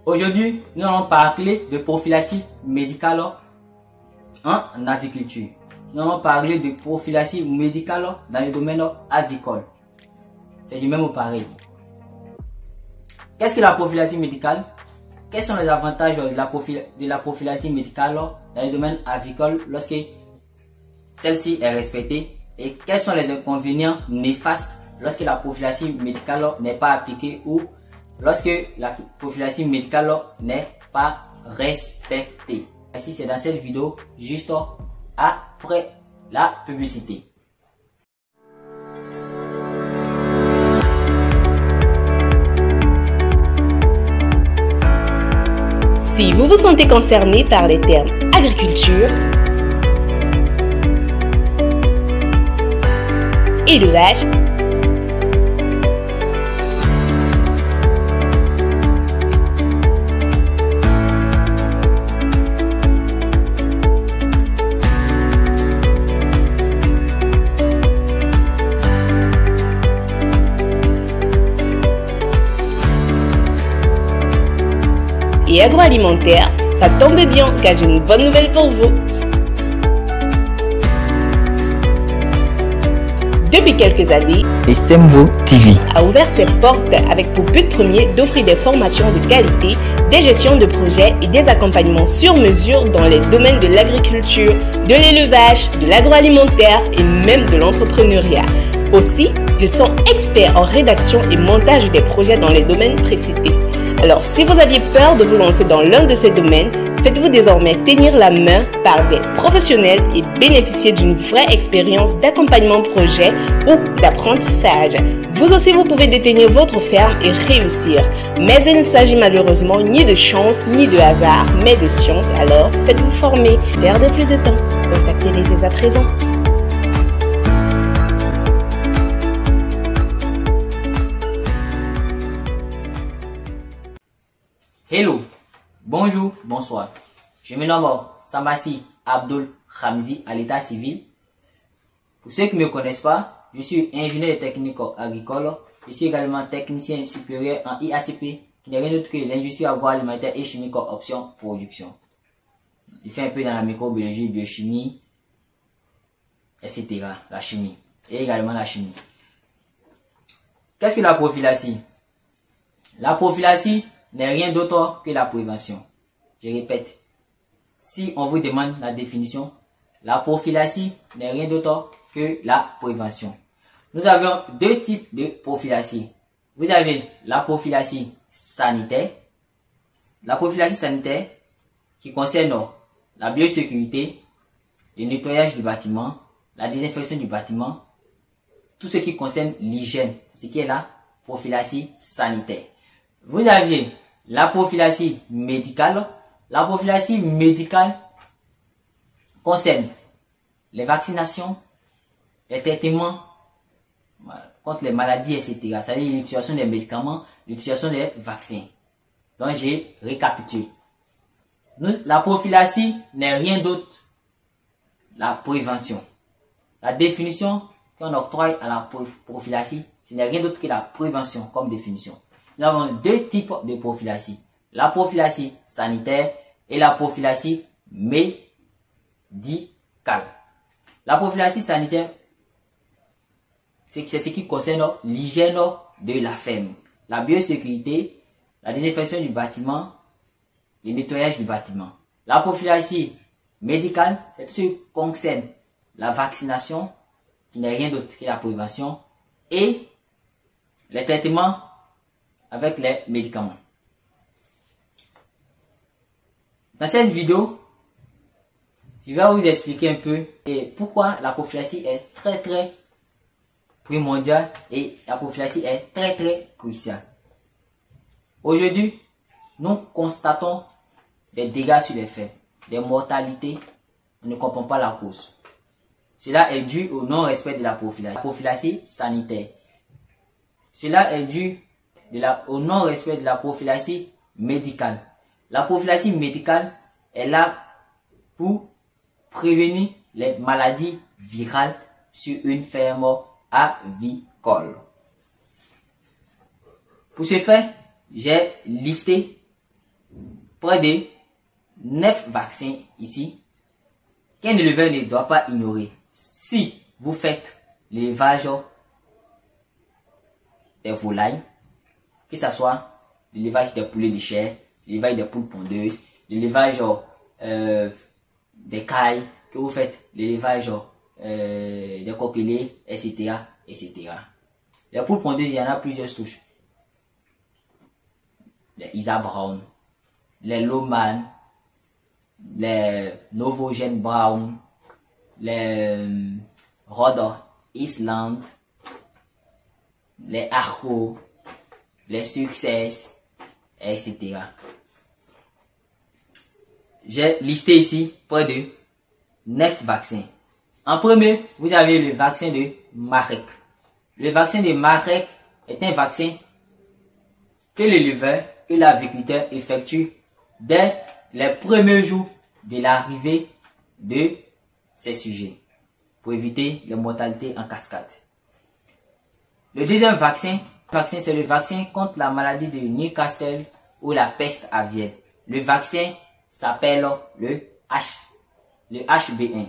Aujourd'hui, nous allons parler de prophylaxie médicale en aviculture. Nous allons parler de prophylaxie médicale dans le domaine avicole. C'est du même au pareil. Qu'est-ce que la prophylaxie médicale? Quels sont les avantages de la prophylaxie médicale dans le domaine avicole lorsque celle-ci est respectée? Et quels sont les inconvénients néfastes lorsque la prophylaxie médicale n'est pas appliquée ou lorsque la prophylaxie médicale n'est pas respectée? Ici, c'est dans cette vidéo juste après la publicité. Si vous vous sentez concerné par les termes agriculture, élevage, et agroalimentaire, ça tombe bien car j'ai une bonne nouvelle pour vous. Depuis quelques années, SMVO TV a ouvert ses portes avec pour but premier d'offrir des formations de qualité, des gestions de projets et des accompagnements sur mesure dans les domaines de l'agriculture, de l'élevage, de l'agroalimentaire et même de l'entrepreneuriat. Aussi, ils sont experts en rédaction et montage des projets dans les domaines précités. Alors, si vous aviez peur de vous lancer dans l'un de ces domaines, faites-vous désormais tenir la main par des professionnels et bénéficier d'une vraie expérience d'accompagnement projet ou d'apprentissage. Vous aussi, vous pouvez détenir votre ferme et réussir. Mais il ne s'agit malheureusement ni de chance ni de hasard, mais de science. Alors, faites-vous former. Perdez plus de temps. Contactez-les dès à présent. Hello, bonjour, bonsoir. Je me nomme Samassi Abdul Ramzi à l'état civil. Pour ceux qui ne me connaissent pas, je suis ingénieur technique agricole. Je suis également technicien supérieur en IACP, qui n'est rien d'autre que l'industrie agroalimentaire et chimique option production. Je fais un peu dans la microbiologie, biochimie, etc. La chimie et également la chimie. Qu'est-ce que la prophylaxie? La prophylaxie n'est rien d'autre que la prévention. Je répète, si on vous demande la définition, la prophylaxie n'est rien d'autre que la prévention. Nous avons deux types de prophylaxie. Vous avez la prophylaxie sanitaire. La prophylaxie sanitaire qui concerne la biosécurité, le nettoyage du bâtiment, la désinfection du bâtiment, tout ce qui concerne l'hygiène, ce qui est la prophylaxie sanitaire. Vous avez la prophylaxie médicale. La prophylaxie médicale concerne les vaccinations, les traitements contre les maladies, etc. C'est-à-dire l'utilisation des médicaments, l'utilisation des vaccins. Donc, je récapitule. La prophylaxie n'est rien d'autre que la prévention. La définition qu'on octroie à la prophylaxie, ce n'est rien d'autre que la prévention comme définition. Nous avons deux types de prophylaxie. La prophylaxie sanitaire et la prophylaxie médicale. La prophylaxie sanitaire, c'est ce qui concerne l'hygiène de la ferme, la biosécurité, la désinfection du bâtiment, le nettoyage du bâtiment. La prophylaxie médicale, c'est tout ce qui concerne la vaccination, qui n'est rien d'autre que la prévention, et les traitements avec les médicaments. Dans cette vidéo, je vais vous expliquer un peu pourquoi la prophylaxie est très primordiale et la prophylaxie est très cruciale. Aujourd'hui, nous constatons des dégâts sur les fermes, des mortalités, on ne comprend pas la cause. Cela est dû au non-respect de la prophylaxie sanitaire. Cela est dû au non-respect de la prophylaxie médicale. La prophylaxie médicale est là pour prévenir les maladies virales sur une ferme avicole. Pour ce faire, j'ai listé près de 9 vaccins ici qu'un éleveur ne doit pas ignorer. Si vous faites l'élevage des volailles, que ce soit l'élevage des poulets de chair, l'élevage des poules pondeuses, l'élevage des cailles, que vous faites l'élevage des coqueliers, etc., etc. Les poules pondeuses, il y en a plusieurs souches. Les Isa Brown, les Lohmann, les Novogène Brown, les Rhode Island, les Arco, les Success, etc. J'ai listé ici près de 9 vaccins. En premier, vous avez le vaccin de Marek. Le vaccin de Marek est un vaccin que l'éleveur et l'agriculteur effectuent dès les premiers jours de l'arrivée de ces sujets pour éviter les mortalités en cascade. Le deuxième vaccin, c'est le vaccin contre la maladie de Newcastle ou la peste aviaire. Le vaccin s'appelle le HB1.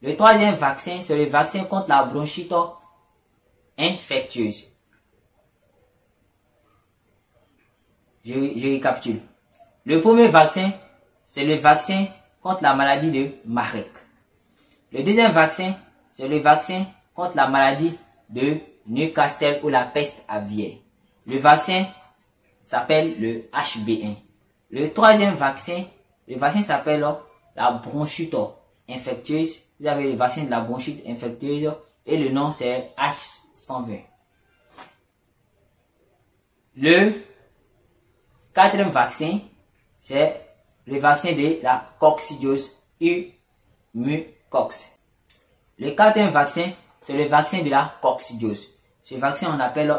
Le troisième vaccin, c'est le vaccin contre la bronchite infectieuse. Je récapitule. Le premier vaccin, c'est le vaccin contre la maladie de Marek. Le deuxième vaccin, c'est le vaccin contre la maladie de Newcastle ou la peste aviaire. Le vaccin s'appelle le HB1. Le troisième vaccin, s'appelle la bronchite infectieuse. Vous avez le vaccin de la bronchite infectieuse et le nom c'est H120. Le quatrième vaccin, c'est le vaccin de la coccidiose Pneumococcus. Le quatrième vaccin, c'est le vaccin de la coccidiose. Ce vaccin, on appelle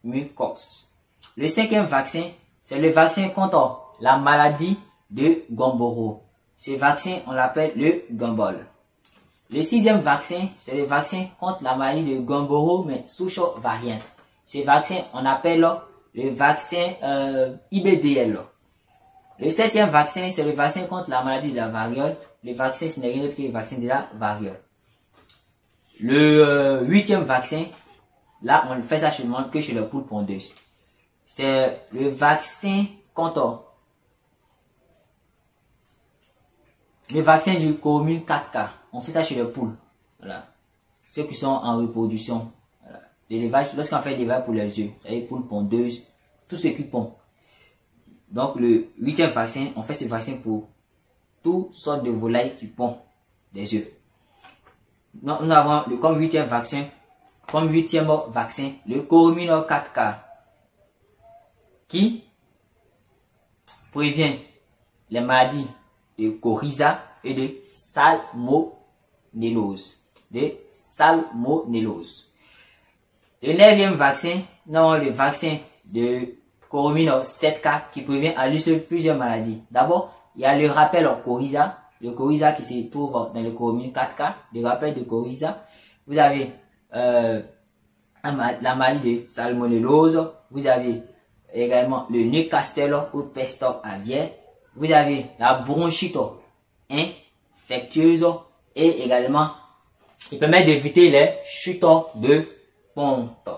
Pneumococcus. Le cinquième vaccin, c'est le vaccin contre la maladie de Gumboro. Ce vaccin, on l'appelle le Gumball. Le sixième vaccin, c'est le vaccin contre la maladie de Gumboro, mais souche variante. Ce vaccin, on appelle le vaccin IBDL. Le septième vaccin, c'est le vaccin contre la maladie de la variole. Le vaccin, ce n'est rien d'autre que le vaccin de la variole. Le huitième vaccin, là, on fait ça seulement que chez les poules pondeuses. C'est le vaccin contre le vaccin du commune 4K. On fait ça chez les poules. Voilà. Ceux qui sont en reproduction. Voilà. L'élevage, lorsqu'on fait l'élevage pour les œufs, c'est-à-dire poules pondeuses, tout ce qui pond. Donc le huitième vaccin, on fait ce vaccin pour toutes sortes de volailles qui pondent des œufs. Donc, nous avons comme huitième vaccin, le commune 4K qui prévient les maladies de coryza et de salmonellose. Le neuvième vaccin, le vaccin de commune 7K qui prévient à lui seul plusieurs maladies. D'abord, il y a le rappel au coryza, le coryza qui se trouve dans le commune 4K, le rappel de coryza. Vous avez la maladie de salmonellose, vous avez également le Newcastle ou peste aviaire, vous avez la bronchite infectieuse et également il permet d'éviter les chutes de ponte.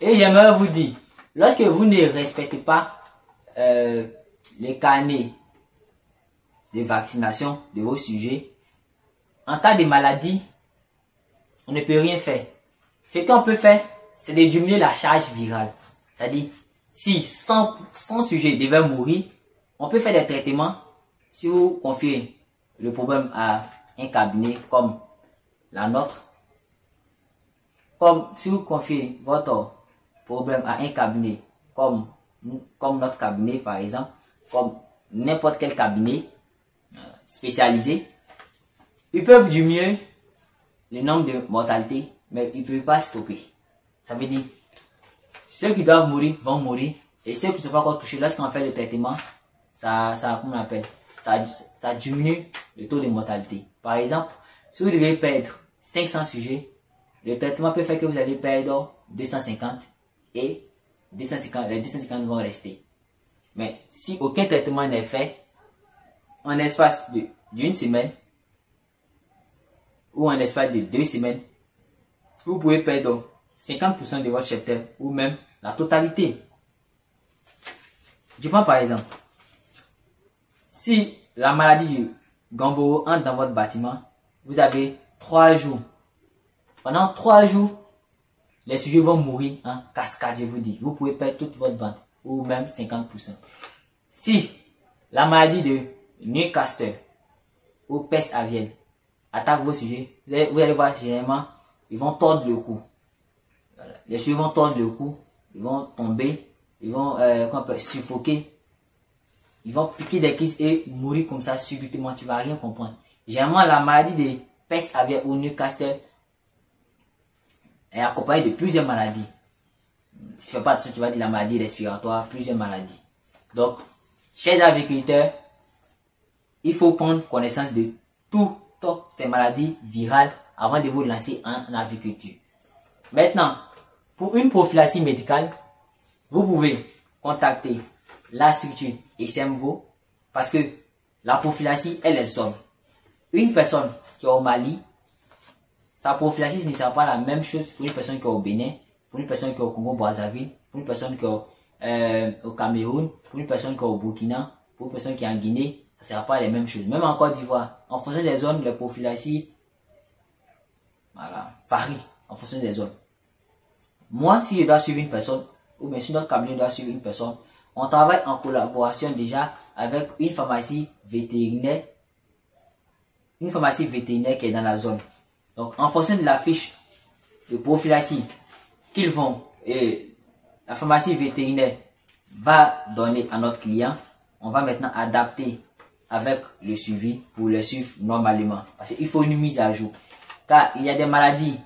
Et j'aimerais vous dire, lorsque vous ne respectez pas les carnets de vaccination de vos sujets, en cas de maladie, on ne peut rien faire. Ce qu'on peut faire, c'est de diminuer la charge virale. C'est-à-dire, si 100 sujets devaient mourir, on peut faire des traitements. Si vous confiez le problème à un cabinet comme la nôtre, comme si vous confiez votre problème à un cabinet comme notre cabinet par exemple, comme n'importe quel cabinet spécialisé, ils peuvent diminuer le nombre de mortalités, mais ils ne peuvent pas stopper. Ça veut dire, ceux qui doivent mourir vont mourir, et ceux qui ne sont pas encore touchés, lorsqu'on fait le traitement, ça diminue le taux de mortalité. Par exemple, si vous devez perdre 500 sujets, le traitement peut faire que vous allez perdre 250 et les 250 vont rester. Mais si aucun traitement n'est fait, en espace d'une semaine ou en espace de 2 semaines, vous pouvez perdre 50% de votre cheptel ou même la totalité. Je prends par exemple, si la maladie du Gumboro entre dans votre bâtiment, vous avez 3 jours. Pendant 3 jours, les sujets vont mourir en cascade, je vous dis. Vous pouvez perdre toute votre vente ou même 50%. Si la maladie de Newcastle ou peste aviaire attaque vos sujets, vous allez voir généralement, ils vont tordre le cou. Voilà. Les sujets vont tordre le cou, ils vont tomber, ils vont suffoquer, ils vont piquer des crises et mourir comme ça subitement. Tu vas rien comprendre. Généralement, la maladie de peste aviaire ou Newcastle est accompagnée de plusieurs maladies. Si tu ne fais pas attention, tu vas dire la maladie respiratoire, plusieurs maladies. Donc, chers agriculteurs, il faut prendre connaissance de toutes ces maladies virales avant de vous lancer en agriculture. Maintenant, pour une prophylaxie médicale, vous pouvez contacter la structure SMVO parce que la prophylaxie, elle est seule. Une personne qui est au Mali, sa prophylaxie ne sera pas la même chose pour une personne qui est au Bénin, pour une personne qui est au Congo-Brazzaville, pour une personne qui est au Cameroun, pour une personne qui est au Burkina, pour une personne qui est en Guinée, ça ne sera pas les mêmes choses. Même en Côte d'Ivoire, en fonction des zones, les prophylaxies varient en fonction des zones. Moi, si je dois suivre une personne, ou bien si notre cabinet doit suivre une personne, on travaille en collaboration déjà avec une pharmacie vétérinaire qui est dans la zone. Donc, en fonction de la fiche de prophylaxie qu'ils vont, la pharmacie vétérinaire va donner à notre client, on va maintenant adapter avec le suivi pour le suivre normalement. Parce qu'il faut une mise à jour. Car il y a des maladies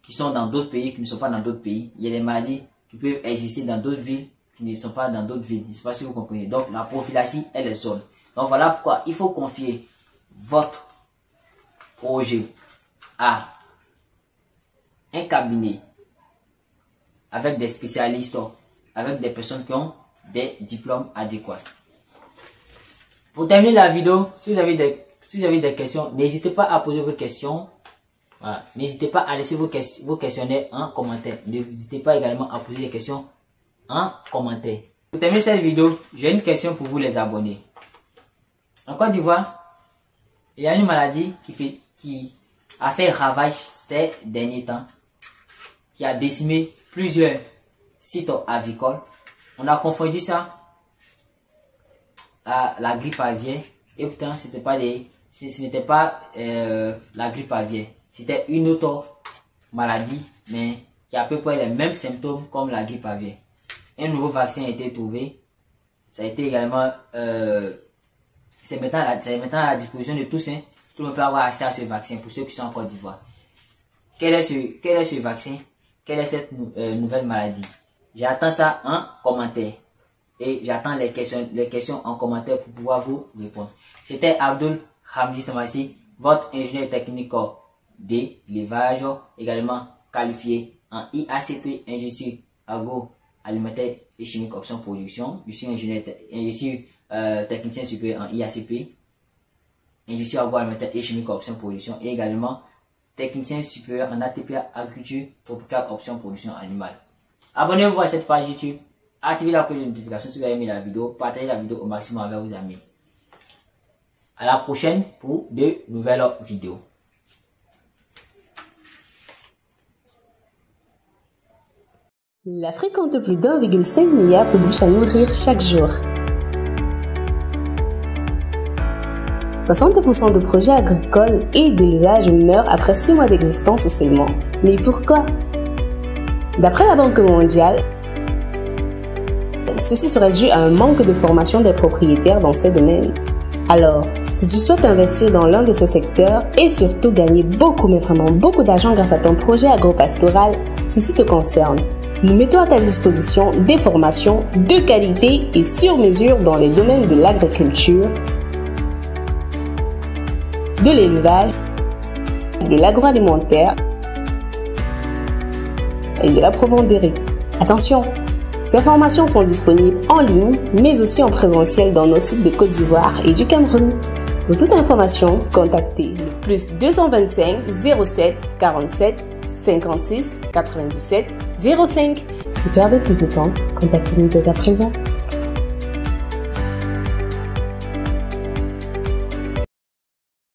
qui sont dans d'autres pays, qui ne sont pas dans d'autres pays. Il y a des maladies qui peuvent exister dans d'autres villes, qui ne sont pas dans d'autres villes. Je ne sais pas si vous comprenez. Donc, la prophylaxie, elle est seule. Donc, voilà pourquoi il faut confier votre projet à un cabinet avec des spécialistes, avec des personnes qui ont des diplômes adéquats. Pour terminer la vidéo, si vous avez des questions, n'hésitez pas à poser vos questions. Voilà. N'hésitez pas à laisser vos questionnaires en commentaire. N'hésitez pas également à poser des questions en commentaire. Pour terminer cette vidéo, j'ai une question pour vous les abonnés. En Côte d'Ivoire, il y a une maladie qui a fait ravage ces derniers temps, qui a décimé plusieurs sites avicoles. On a confondu ça à la grippe aviaire et pourtant ce n'était pas la grippe aviaire, c'était une autre maladie mais qui a à peu près les mêmes symptômes comme la grippe aviaire. Un nouveau vaccin a été trouvé, ça a été également c'est maintenant à la disposition de tous, hein. Tout le monde peut avoir accès à ce vaccin pour ceux qui sont en Côte d'Ivoire. Quel est ce vaccin? Quelle est cette nouvelle maladie? J'attends ça en commentaire. Et j'attends les questions en commentaire pour pouvoir vous répondre. C'était Abdul Hamdi Samassi, votre ingénieur technique d'élevage, également qualifié en IACP, Industrie Agroalimentaire et Chimique Option Production. Je suis technicien supérieur en IACP, Industrie Agroalimentaire et Chimique Option Production, et également technicien supérieur en ATP Agriculture Tropicale Option Production Animale. Abonnez-vous à cette page YouTube. Activez la cloche de notification si vous avez aimé la vidéo. Partagez la vidéo au maximum avec vos amis. À la prochaine pour de nouvelles vidéos. L'Afrique compte plus d'1,5 milliard de bouches à nourrir chaque jour. 60% de projets agricoles et d'élevage meurent après 6 mois d'existence seulement. Mais pourquoi? D'après la Banque mondiale, ceci serait dû à un manque de formation des propriétaires dans ces domaines. Alors, si tu souhaites investir dans l'un de ces secteurs et surtout gagner beaucoup, mais vraiment beaucoup d'argent grâce à ton projet agropastoral, ceci te concerne. Nous mettons à ta disposition des formations de qualité et sur mesure dans les domaines de l'agriculture, de l'élevage, de l'agroalimentaire et de la provenderie. Attention! Ces formations sont disponibles en ligne, mais aussi en présentiel dans nos sites de Côte d'Ivoire et du Cameroun. Pour toute information, contactez le plus 225 07 47 56 97 05. Pour perdre plus de temps, contactez-nous dès à présent.